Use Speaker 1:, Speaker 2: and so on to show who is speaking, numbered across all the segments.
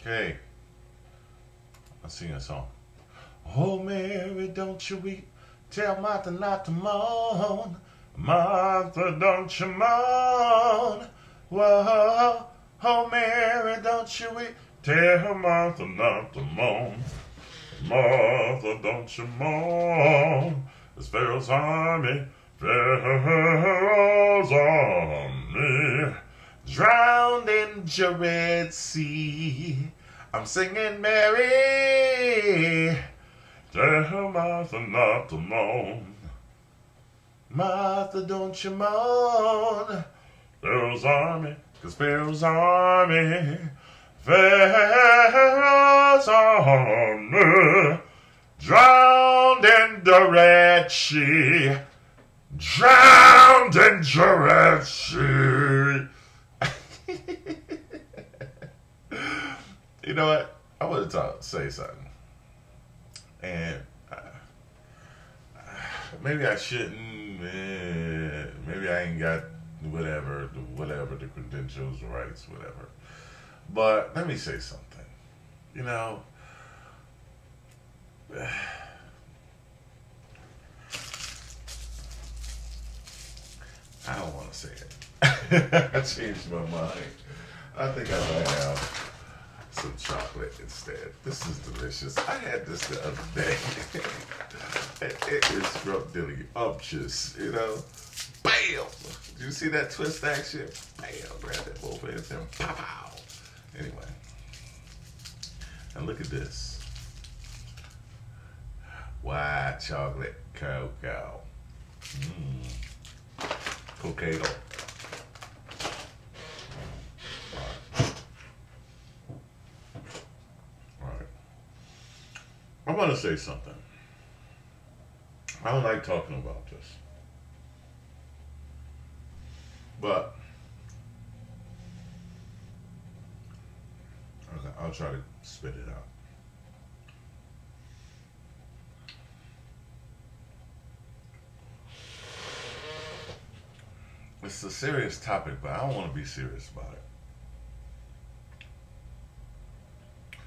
Speaker 1: Okay, let's sing a song. Oh, Mary, don't you weep. Tell Martha not to moan. Martha, don't you moan. Whoa, oh, Mary, don't you weep. Tell Martha not to moan. Martha, don't you moan. It's Pharaoh's army. Pharaoh's army. Drowned in the Red Sea. I'm singing Mary. Tell Martha not to moan. Martha, don't you moan. Pharaoh's army, 'cause Pharaoh's army. Pharaoh's army. Drowned in the Red Sea. Drowned in the Red Sea. You know what? I want to say something. And maybe I shouldn't. Maybe I ain't got whatever the credentials, rights, whatever. But let me say something. You know, I don't want to say it. I changed my mind. I think I might have some chocolate instead. This is delicious. I had this the other day. It is scrumptious, you know. Bam! Did you see that twist action? Bam! Grab that both ends and pow pow. Anyway. And look at this. White chocolate cocoa. Cocato. I want to say something. I don't like talking about this. But okay, I'll try to spit it out. It's a serious topic, but I don't want to be serious about it.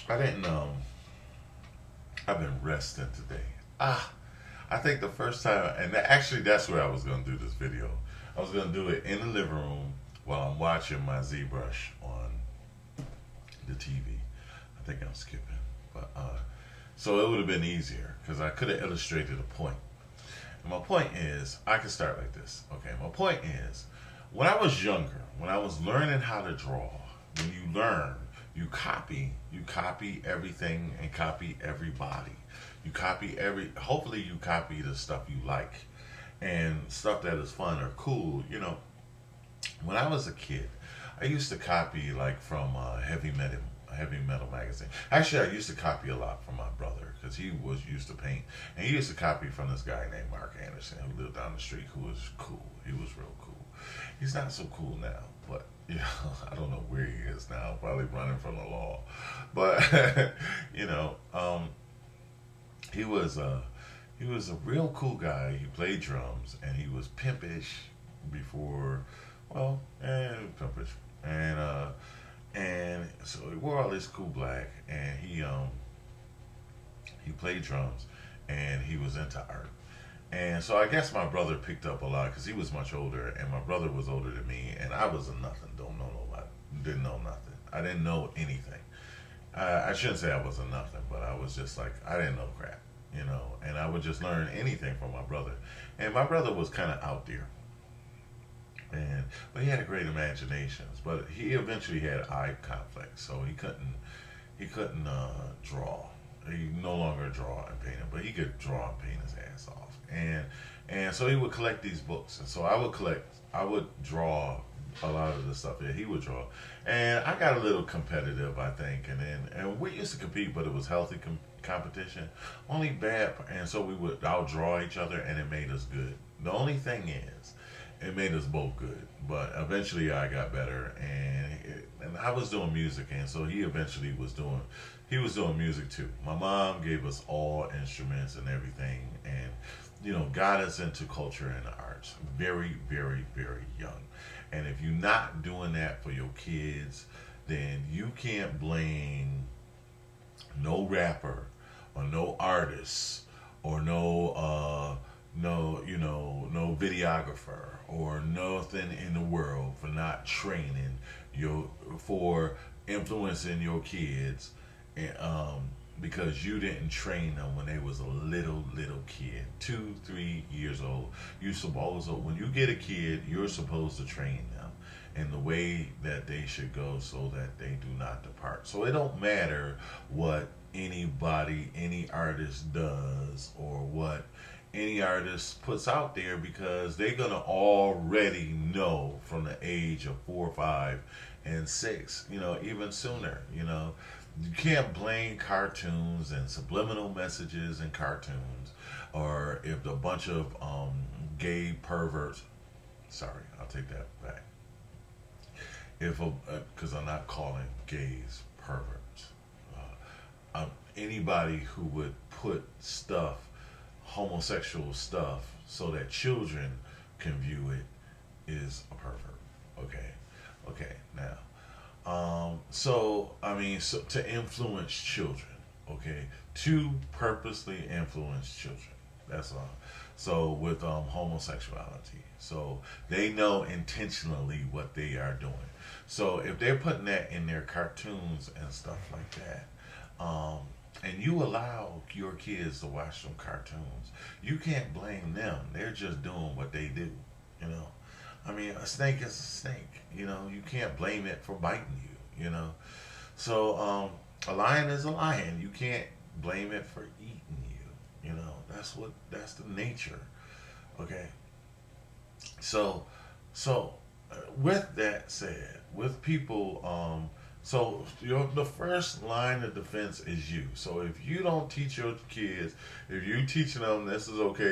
Speaker 1: I didn't know. I've been resting today. I think the first time, and actually that's where I was going to do this video. I was going to do it in the living room while I'm watching my ZBrush on the TV. I think I'm skipping. But so it would have been easier because I could have illustrated a point. And my point is, I can start like this. Okay, my point is, when I was younger, when I was learning how to draw, when you learn, you copy everything and copy everybody. You copy hopefully you copy the stuff you like and stuff that is fun or cool. You know, when I was a kid, I used to copy like from Heavy Metal magazine. Actually, I used to copy a lot from my brother because he was used to paint. And he used to copy from this guy named Mark Anderson who lived down the street who was cool. He was real cool. He's not so cool now, but you know, I don't know where he is now, probably running from the law. But you know, he was a real cool guy. He played drums and he was pimpish before, well, pimpish. And so he wore all this cool black and he played drums and he was into art. And so I guess my brother picked up a lot because he was much older and my brother was older than me and I was a nothing, didn't know nothing. I didn't know anything. I shouldn't say I was a nothing, but I was just like, I didn't know crap, you know, and I would just learn anything from my brother. And my brother was kind of out there. But he had a great imagination. But he eventually had eye conflict, so he couldn't draw. He no longer draw and paint, but he could draw and paint his ass off. And so he would collect these books, and so I would draw a lot of the stuff that he would draw, and I got a little competitive, I think, and we used to compete, but it was healthy competition, only bad, and so we would outdraw each other, and it made us good. The only thing is, it made us both good, but eventually I got better, and I was doing music, and so he eventually was doing music too. My mom gave us all instruments and everything, and you know, got us into culture and the arts very, very, very young. And if you're not doing that for your kids, then you can't blame no rapper or no artist or no videographer or nothing in the world for not training your for influencing your kids, and because you didn't train them when they was a little kid, 2 3 years old. You supposed to, when you get a kid, you're supposed to train them in the way that they should go so that they do not depart. So it don't matter what any artist does or what any artist puts out there, because they're gonna already know from the age of 4 5 and 6, even sooner. You can't blame cartoons and subliminal messages in cartoons, or if a bunch of gay perverts, sorry, I'll take that back, because I'm not calling gays perverts. Anybody who would put homosexual stuff, so that children can view it, is a pervert. Okay. Now, so to influence children, to purposely influence children. That's all. So with homosexuality, so they know intentionally what they are doing. So if they're putting that in their cartoons and stuff like that, and you allow your kids to watch some cartoons, you can't blame them. They're just doing what they do. A snake is a snake. You can't blame it for biting you. So a lion is a lion. You can't blame it for eating you. That's the nature. Okay. So with that said, with people, so the first line of defense is you. So if you don't teach your kids, if you teaching them this is okay,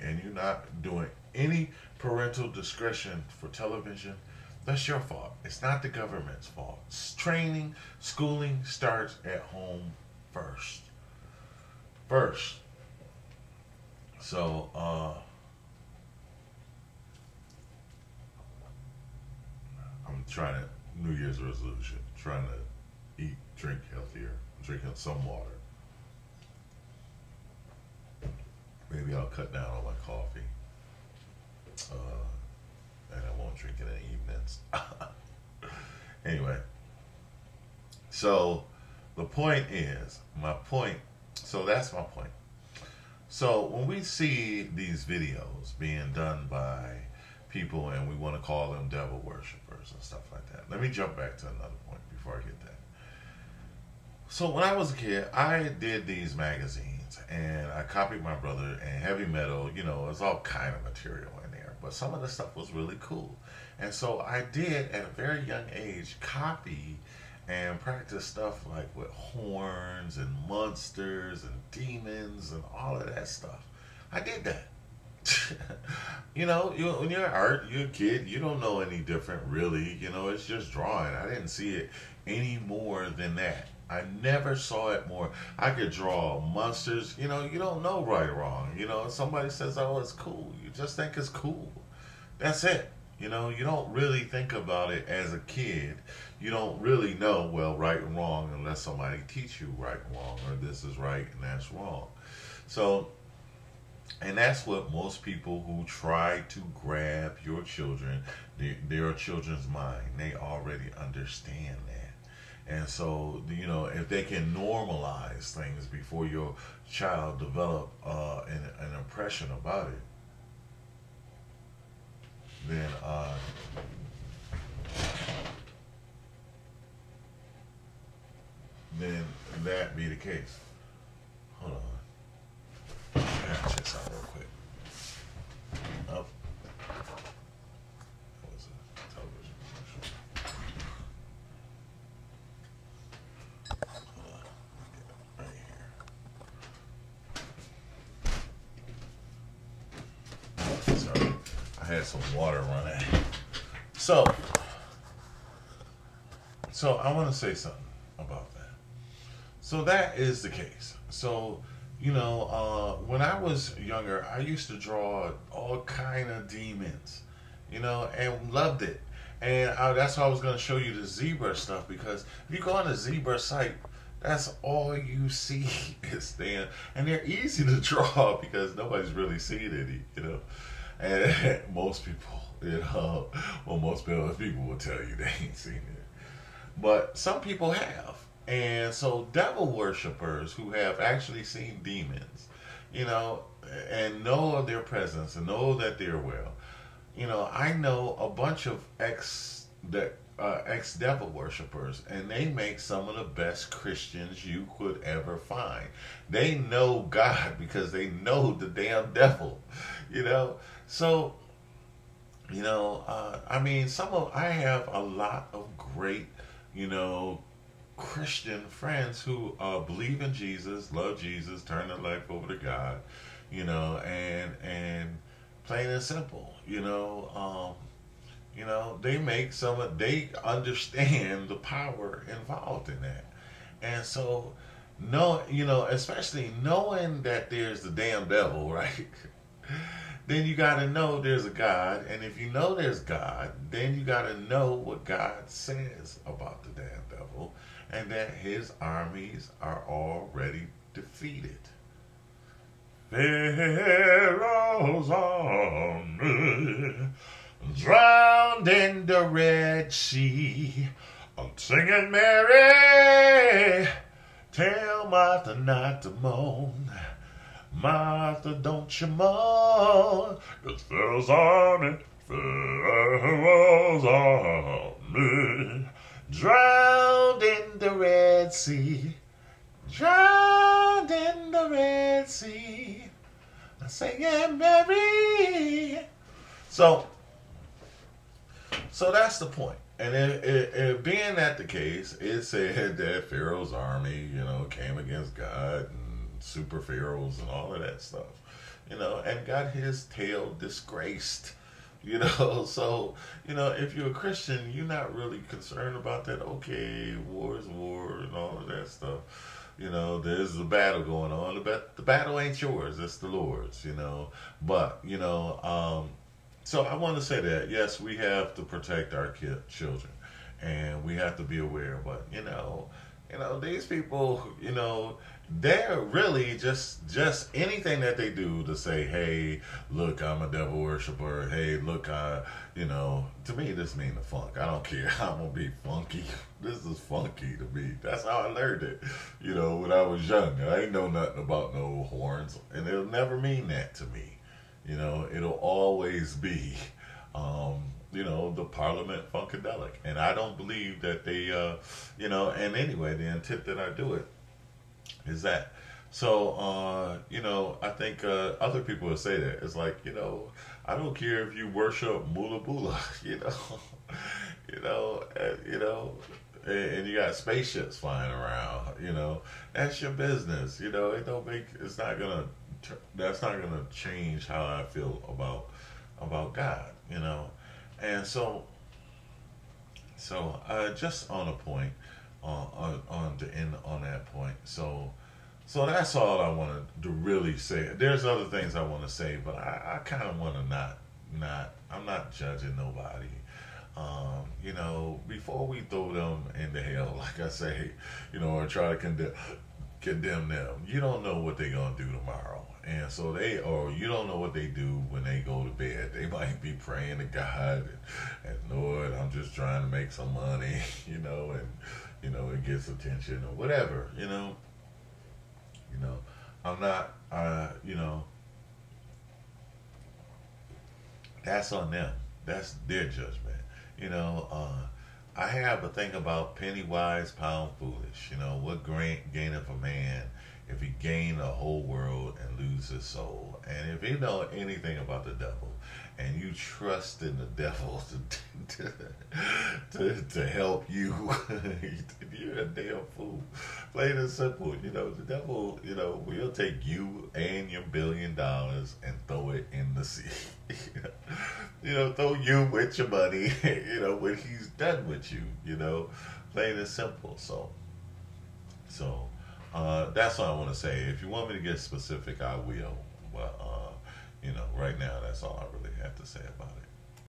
Speaker 1: and you're not doing any parental discretion for television, that's your fault. It's not the government's fault. Schooling starts at home first. So I'm trying to New Year's resolution, trying to drink healthier, drinking some water. Maybe I'll cut down on my coffee, and I won't drink it in the evenings. Anyway, so the point is, so that's my point. So when we see these videos being done by people, and we want to call them devil worshippers and stuff like that. Let me jump back to another point before I get that. So when I was a kid, I did these magazines, and I copied my brother, and heavy metal, it's all kind of material in there, but some of the stuff was really cool. And so I did, at a very young age, copy and practice stuff like with horns and monsters and demons and all of that stuff. I did that. When you're art, you're a kid, you don't know any different, really. It's just drawing. I didn't see it any more than that. I never saw it more. I could draw monsters. You don't know right or wrong. Somebody says, oh, it's cool. You just think it's cool. That's it. You don't really think about it as a kid. You don't really know, right and wrong, unless somebody teach you right and wrong, or this is right and that's wrong. So, and that's what most people who try to grab your children, their children's mind, they already understand that. And so, if they can normalize things before your child develop an impression about it, then that be the case. Hold on. I gotta check something real quick. Oh. That was a television commercial. Hold on. Get it right here. Sorry. I had some water running. So I want to say something about that. So that is the case. So, when I was younger, I used to draw all kind of demons, and loved it. And that's why I was going to show you the zebra stuff, because if you go on the zebra site, that's all you see is them. And they're easy to draw because nobody's really seen any, And most people, most people will tell you they ain't seen it. But some people have. And so devil worshippers who have actually seen demons, and know of their presence and know that they're well. I know a bunch of ex devil worshippers, and they make some of the best Christians you could ever find. They know God because they know the damn devil, So, I have a lot of great, Christian friends who believe in Jesus, love Jesus, turn their life over to God, and plain and simple, they understand the power involved in that. And so, especially knowing that there's the damn devil, right? Then you got to know there's a God. And if you know there's God, then you got to know what God says about the damn devil, and that his armies are already defeated. Pharaoh's army drowned in the Red Sea. I'm singing Mary, tell Martha not to moan. Martha, don't you moan, 'cause Pharaoh's army drowned in the Red Sea. Drowned in the Red Sea. I'm singing Mary. So that's the point. And it being that the case, it said that Pharaoh's army, came against God and super pharaohs and all of that stuff, and got his tail disgraced. So, if you're a Christian, you're not really concerned about that. Okay, war is war and all of that stuff. There's a battle going on. The battle ain't yours, it's the Lord's, But, so I want to say that, yes, we have to protect our children, and we have to be aware. But, these people, they're really just anything that they do to say, hey, look, I'm a devil worshiper. Hey, look, to me, this means the funk. I don't care. I'm going to be funky. This is funky to me. That's how I learned it, when I was young. I ain't know nothing about no horns, and it'll never mean that to me. It'll always be, the Parliament Funkadelic. And I don't believe that they, and anyway, the intent that I do it is that. So, I think other people will say that. It's like, I don't care if you worship Mula Bula, and you got spaceships flying around, that's your business, that's not gonna change how I feel about God, and so just on a point, on to end on that point, so that's all I wanted to really say. There's other things I want to say, but I kind of want to not. I'm not judging nobody. Before we throw them into hell, like I say, or try to condemn them, you don't know what they're gonna do tomorrow, and so you don't know what they do when they go to bed. They might be praying to God and Lord, I'm just trying to make some money, and it gets attention or whatever, I'm not, that's on them. That's their judgment. I have a thing about penny wise, pound foolish. What gaineth a man if he gain the whole world and lose his soul? And if you know anything about the devil, and you trust in the devil to help you, you're a damn fool. Plain and simple. The devil, will take you and your $1 billion and throw it in the sea. Throw you with your money, when he's done with you, plain and simple. So that's all I want to say. If you want me to get specific, I will. But, right now, that's all I really have to say about it.